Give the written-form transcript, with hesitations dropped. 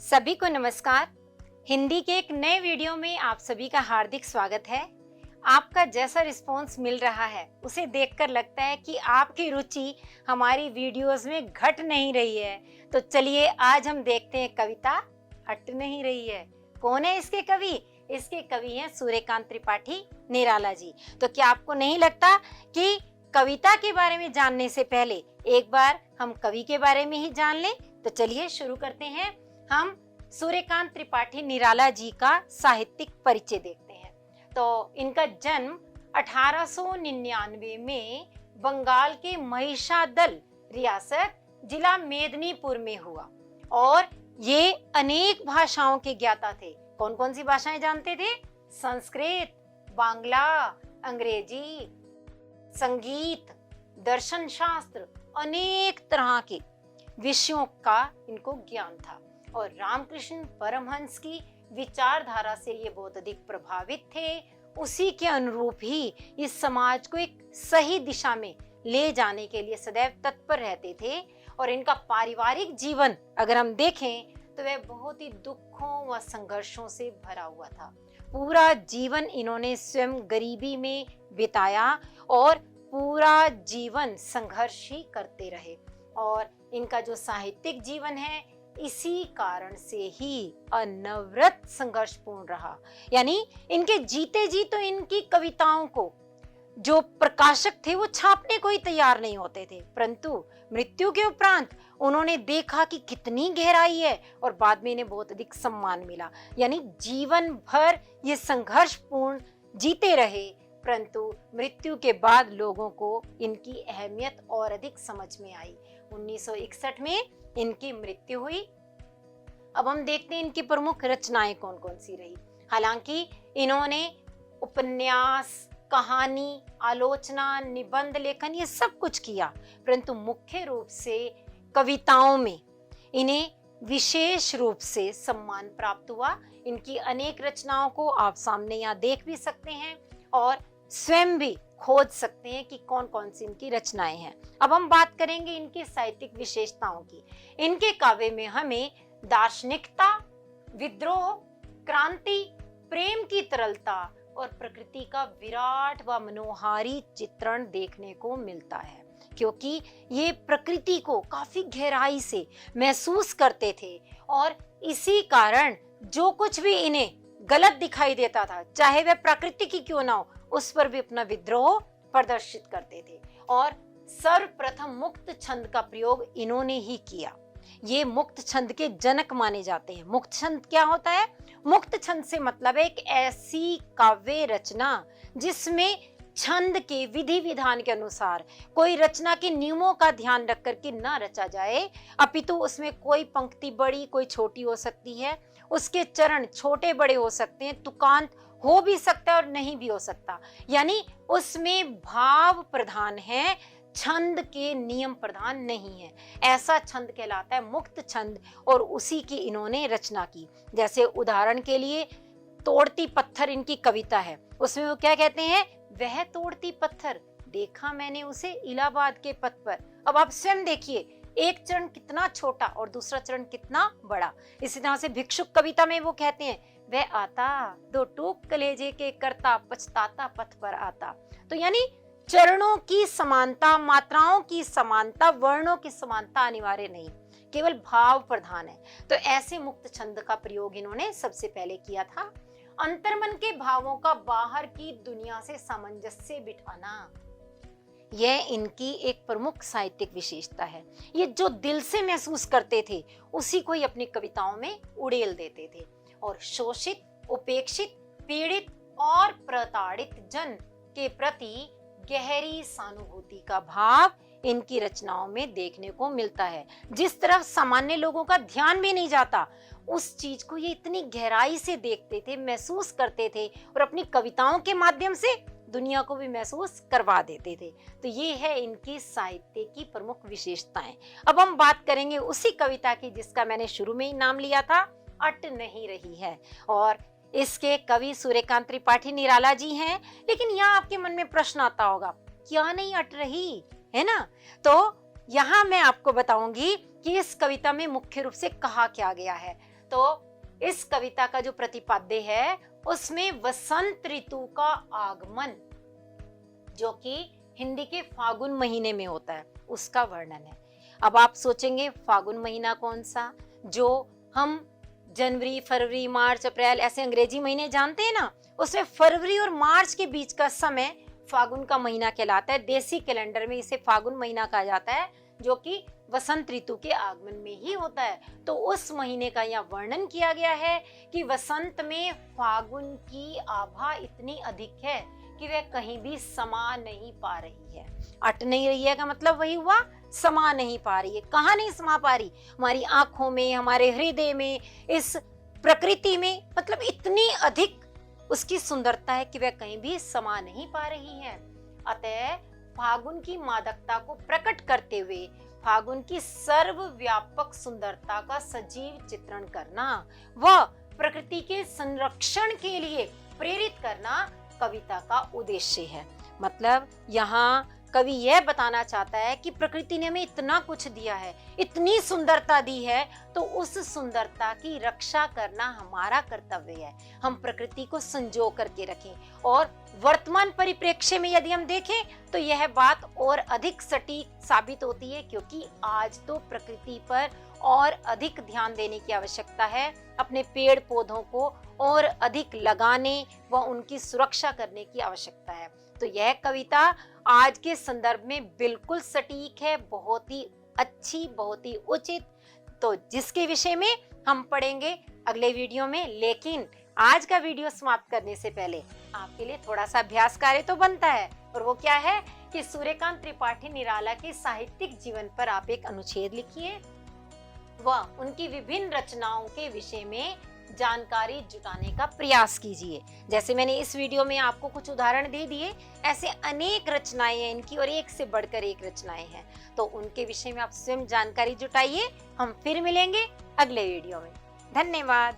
सभी को नमस्कार। हिंदी के एक नए वीडियो में आप सभी का हार्दिक स्वागत है। आपका जैसा रिस्पॉन्स मिल रहा है उसे देखकर लगता है कि आपकी रुचि हमारी वीडियोस में घट नहीं रही है। तो चलिए आज हम देखते हैं कविता हट नहीं रही है। कौन है इसके कवि? इसके कवि हैं सूर्यकांत त्रिपाठी निराला जी। तो क्या आपको नहीं लगता कि कविता के बारे में जानने से पहले एक बार हम कवि के बारे में ही जान लें? तो चलिए शुरू करते हैं। हम सूर्यकांत त्रिपाठी निराला जी का साहित्यिक परिचय देखते हैं। तो इनका जन्म 1899 में बंगाल के महिषादल रियासत जिला मेदिनीपुर में हुआ और ये अनेक भाषाओं के ज्ञाता थे। कौन कौन सी भाषाएं जानते थे? संस्कृत, बांग्ला, अंग्रेजी, संगीत, दर्शन शास्त्र, अनेक तरह के विषयों का इनको ज्ञान था और रामकृष्ण परमहंस की विचारधारा से ये बहुत अधिक प्रभावित थे। उसी के अनुरूप ही इस समाज को एक सही दिशा में ले जाने के लिए सदैव तत्पर रहते थे। और इनका पारिवारिक जीवन अगर हम देखें तो वह बहुत ही दुखों व संघर्षों से भरा हुआ था। पूरा जीवन इन्होंने स्वयं गरीबी में बिताया और पूरा जीवन संघर्ष ही करते रहे। और इनका जो साहित्यिक जीवन है इसी कारण से ही अनवरत संघर्षपूर्ण रहा। यानी इनके जीते जी तो इनकी कविताओं को जो प्रकाशक थे वो छापने को ही तैयार नहीं होते थे, परंतु मृत्यु के उपरांत उन्होंने देखा कि कितनी गहराई है और बाद में इन्हें बहुत अधिक सम्मान मिला। यानी जीवन भर ये संघर्षपूर्ण जीते रहे, परंतु मृत्यु के बाद लोगों को इनकी अहमियत और अधिक समझ में आई। 1961 में इनकी मृत्यु हुई। अब हम देखते हैं इनकी प्रमुख रचनाएं कौन कौन सी रही। हालांकि इन्होंने उपन्यास, कहानी, आलोचना, निबंध लेखन ये सब कुछ किया, परंतु मुख्य रूप से कविताओं में इन्हें विशेष रूप से सम्मान प्राप्त हुआ। इनकी अनेक रचनाओं को आप सामने यहाँ देख भी सकते हैं और स्वयं भी खोज सकते हैं कि कौन कौन सी इनकी रचनाएं हैं। अब हम बात करेंगे इनकी साहित्यिक विशेषताओं की। इनके काव्य में हमें दार्शनिकता, विद्रोह, क्रांति, प्रेम की तरलता और प्रकृति का विराट व मनोहारी चित्रण देखने को मिलता है, क्योंकि ये प्रकृति को काफी गहराई से महसूस करते थे और इसी कारण जो कुछ भी इन्हें गलत दिखाई देता था, चाहे वह प्रकृति की क्यों ना हो, उस पर भी अपना विद्रोह प्रदर्शित करते थे। और सर्वप्रथम मुक्त छंद का प्रयोग इन्होंने ही किया। ये मुक्त छंद के जनक माने जाते हैं। मुक्त छंद क्या होता है? मुक्त छंद से मतलब है एक ऐसी काव्य रचना जिसमें छंद के विधि विधान के अनुसार कोई रचना के नियमों का ध्यान रख करके न रचा जाए, अपितु उसमें कोई पंक्ति बड़ी कोई छोटी हो सकती है, उसके चरण छोटे बड़े हो सकते हैं, तुकांत हो भी सकता है और नहीं भी हो सकता। यानी उसमें भाव प्रधान है, छंद के नियम प्रधान नहीं है। ऐसा छंद कहलाता है मुक्त छंद और उसी की इन्होंने रचना की। जैसे उदाहरण के लिए तोड़ती पत्थर इनकी कविता है, उसमें वो क्या कहते हैं? वह तोड़ती पत्थर देखा मैंने उसे इलाहाबाद के पथ पर। अब आप स्वयं देखिए, एक चरण कितना छोटा और दूसरा चरण कितना बड़ा। इसी तरह से भिक्षुक कविता में वो कहते हैं, वह आता दो टूक कलेजे के करता, पछताता पथ पर आता। तो यानी चरणों की समानता, मात्राओं की समानता, वर्णों की समानता अनिवार्य नहीं, केवल भाव प्रधान है। तो ऐसे मुक्त छंद का प्रयोग इन्होंने सबसे पहले किया था। अंतर्मन के भावों का बाहर की दुनिया से सामंजस्य बिठाना, यह इनकी एक प्रमुख साहित्यिक विशेषता है। ये जो दिल से महसूस करते थे उसी को ही अपनी कविताओं में उड़ेल देते थे। और शोषित, उपेक्षित, पीड़ित और प्रताड़ित जन के प्रति गहरी सहानुभूति का भाव इनकी रचनाओं में देखने को मिलता है। जिस तरफ सामान्य लोगों का ध्यान भी नहीं जाता, उस चीज को ये इतनी गहराई से देखते थे, महसूस करते थे और अपनी कविताओं के माध्यम से दुनिया को भी महसूस करवा देते थे। तो ये है इनकी साहित्य की प्रमुख विशेषताएं। अब हम बात करेंगे उसी कविता की जिसका मैंने शुरू में ही नाम लिया था, अट नहीं रही है। और इसके कवि सूर्यकांत त्रिपाठी निराला जी हैं। लेकिन यहाँ आपके मन में प्रश्न आता होगा, क्या नहीं अट रही है ना? तो यहाँ मैं आपको बताऊंगी कि इस कविता में मुख्य रूप से कहा क्या गया है। तो इस कविता का जो प्रतिपाद्य है उसमें वसंत ऋतु का आगमन, जो कि हिंदी के फागुन महीने में होता है, उसका वर्णन है। अब आप सोचेंगे फागुन महीना कौन सा, जो हम जनवरी, फरवरी, मार्च, अप्रैल ऐसे अंग्रेजी महीने जानते हैं ना, उसमें फरवरी और मार्च के बीच का समय फागुन का महीना कहलाता है। देसी कैलेंडर में इसे फागुन महीना कहा जाता है, जो कि वसंत ऋतु के आगमन में ही होता है। तो उस महीने का यहाँ वर्णन किया गया है कि वसंत में फागुन की आभा इतनी अधिक है कि वह कहीं भी समा नहीं पा रही है। अट नहीं रही है का मतलब वही हुआ, समा नहीं पा रही है। कहाँ नहीं समा पा रही? हमारी आंखों में, हमारे हृदय में, इस प्रकृति में, मतलब इतनी अधिक उसकी सुंदरता है कि वह कहीं भी समा नहीं पा रही है। अतः फागुन की मादकता को प्रकट करते हुए फागुन की सर्वव्यापक सुंदरता का सजीव चित्रण करना व प्रकृति के संरक्षण के लिए प्रेरित करना कविता का उद्देश्य है। मतलब यहाँ कवि यह बताना चाहता है कि प्रकृति ने हमें इतना कुछ दिया है, इतनी सुंदरता दी है, तो उस सुंदरता की रक्षा करना हमारा कर्तव्य है। हम प्रकृति को संजो करके रखें। और वर्तमान परिप्रेक्ष्य में यदि हम देखें तो यह बात और अधिक सटीक साबित होती है, क्योंकि आज तो प्रकृति पर और अधिक ध्यान देने की आवश्यकता है। अपने पेड़ पौधों को और अधिक लगाने व उनकी सुरक्षा करने की आवश्यकता है। तो यह कविता आज के संदर्भ में बिल्कुल सटीक है, बहुत ही अच्छी, बहुत ही उचित, तो जिसके विषय में हम पढ़ेंगे अगले वीडियो में। लेकिन आज का वीडियो समाप्त करने से पहले आपके लिए थोड़ा सा अभ्यास कार्य तो बनता है, और वो क्या है कि सूर्यकांत त्रिपाठी निराला के साहित्यिक जीवन पर आप एक अनुच्छेद लिखिए व उनकी विभिन्न रचनाओं के विषय में जानकारी जुटाने का प्रयास कीजिए। जैसे मैंने इस वीडियो में आपको कुछ उदाहरण दे दिए, ऐसे अनेक रचनाएं हैं इनकी और एक से बढ़कर एक रचनाएं हैं, तो उनके विषय में आप स्वयं जानकारी जुटाइए। हम फिर मिलेंगे अगले वीडियो में। धन्यवाद।